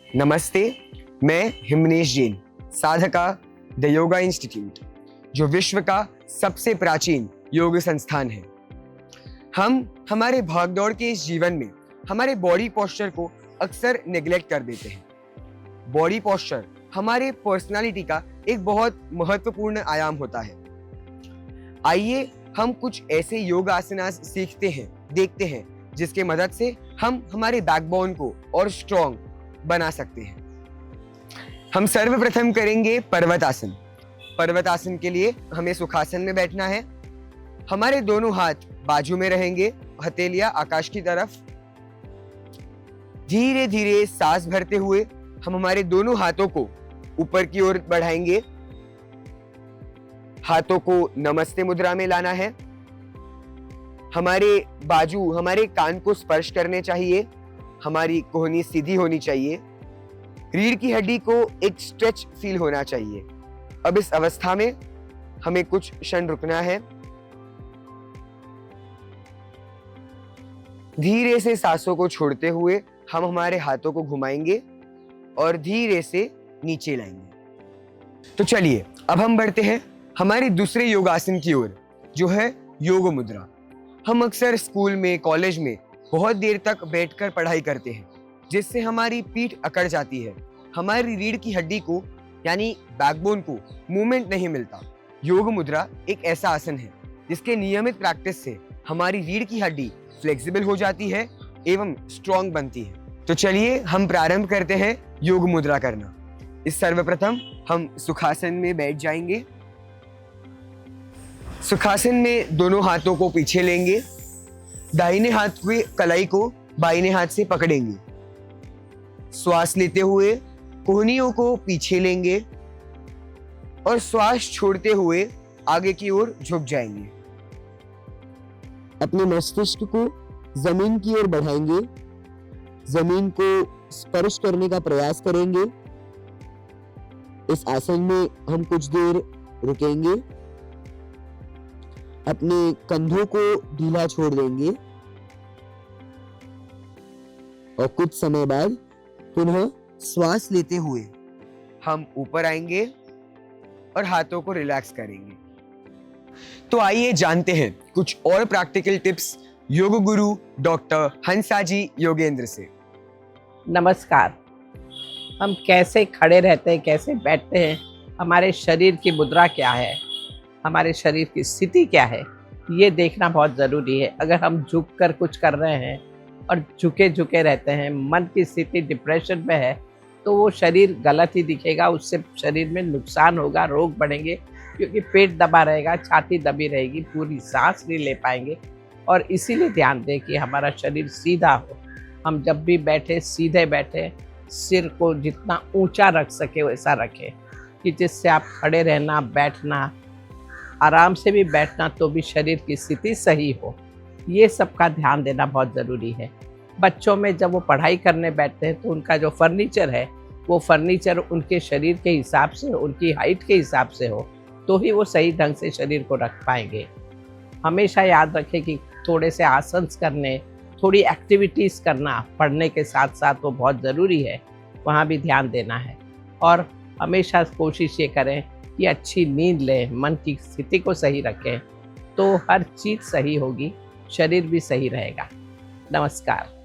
नमस्ते, मैं Himnesh Jain, Sadhaka the yoga institute, जो विश्व का सबसे प्राचीन योग संस्थान है। हम हमारे भागदौड़ के इस जीवन में हमारे बॉडी पोस्चर को अक्सर नेग्लेक्ट कर देते हैं। बॉडी पोस्चर हमारे पर्सनालिटी का एक बहुत महत्वपूर्ण आयाम होता है। आइए हम कुछ ऐसे योग आसनास सीखते हैं, देखते हैं, जिसके मदद से हम हमारे बैकबोन को और स्ट्रॉन्ग बना सकते हैं। हम सर्वप्रथम करेंगे पर्वतासन। पर्वतासन के लिए हमें सुखासन में बैठना है। हमारे दोनों हाथ बाजू में रहेंगे, हथेलियां आकाश की तरफ। धीरे धीरे सांस भरते हुए हम हमारे दोनों हाथों को ऊपर की ओर बढ़ाएंगे। हाथों को नमस्ते मुद्रा में लाना है। हमारे बाजू हमारे कान को स्पर्श करने चाहिए। हमारी कोहनी सीधी होनी चाहिए। रीढ़ की हड्डी को एक स्ट्रेच फील होना चाहिए। अब इस अवस्था में हमें कुछ क्षण रुकना है। धीरे से सांसों को छोड़ते हुए हम हमारे हाथों को घुमाएंगे और धीरे से नीचे लाएंगे। तो चलिए अब हम बढ़ते हैं हमारे दूसरे योगासन की ओर, जो है योग मुद्रा। हम अक्सर स्कूल में, कॉलेज में बहुत देर तक बैठकर पढ़ाई करते हैं, जिससे हमारी पीठ अकड़ जाती है। हमारी रीढ़ की हड्डी को यानी बैकबोन को मूवमेंट नहीं मिलता। योग मुद्रा एक ऐसा आसन है जिसके नियमित प्रैक्टिस से हमारी रीढ़ की हड्डी फ्लेक्सिबल हो जाती है एवं स्ट्रॉन्ग बनती है। तो चलिए हम प्रारंभ करते हैं योग मुद्रा करना। इस सर्वप्रथम हम सुखासन में बैठ जाएंगे। सुखासन में दोनों हाथों को पीछे लेंगे। दाहिने हाथ की कलाई को बाईने हाथ से पकड़ेंगे। श्वास लेते हुए कोहनियों को पीछे लेंगे और श्वास छोड़ते हुए आगे की ओर झुक जाएंगे। अपने मस्तिष्क को जमीन की ओर बढ़ाएंगे। जमीन को स्पर्श करने का प्रयास करेंगे। इस आसन में हम कुछ देर रुकेंगे। अपने कंधों को ढीला छोड़ देंगे और कुछ समय बाद पुनः श्वास लेते हुए हम ऊपर आएंगे और हाथों को रिलैक्स करेंगे। तो आइए जानते हैं कुछ और practical tips yoga guru doctor हंसाजी Yogendra से। नमस्कार। हम कैसे खड़े रहते हैं, कैसे बैठते हैं, हमारे शरीर की मुद्रा क्या है, हमारे शरीर की स्थिति क्या है, ये देखना बहुत ज़रूरी है। अगर हम झुक कर कुछ कर रहे हैं और झुके झुके रहते हैं, मन की स्थिति डिप्रेशन में है, तो वो शरीर गलत ही दिखेगा। उससे शरीर में नुकसान होगा, रोग बढ़ेंगे, क्योंकि पेट दबा रहेगा, छाती दबी रहेगी, पूरी सांस नहीं ले पाएंगे। और इसीलिए ध्यान दें कि हमारा शरीर सीधा हो। हम जब भी बैठे सीधे बैठे, सिर को जितना ऊंचा रख सके वैसा रखें, कि जिससे आप खड़े रहना, बैठना, आराम से भी बैठना तो भी शरीर की स्थिति सही हो। ये सब का ध्यान देना बहुत ज़रूरी है। बच्चों में जब वो पढ़ाई करने बैठते हैं तो उनका जो फर्नीचर है, वो फर्नीचर उनके शरीर के हिसाब से, उनकी हाइट के हिसाब से हो, तो ही वो सही ढंग से शरीर को रख पाएंगे। हमेशा याद रखें कि थोड़े से आसन करने, थोड़ी एक्टिविटीज़ करना पढ़ने के साथ साथ वो बहुत ज़रूरी है, वहाँ भी ध्यान देना है। और हमेशा कोशिश ये करें कि अच्छी नींद लें, मन की स्थिति को सही रखें, तो हर चीज़ सही होगी, शरीर भी सही रहेगा। नमस्कार।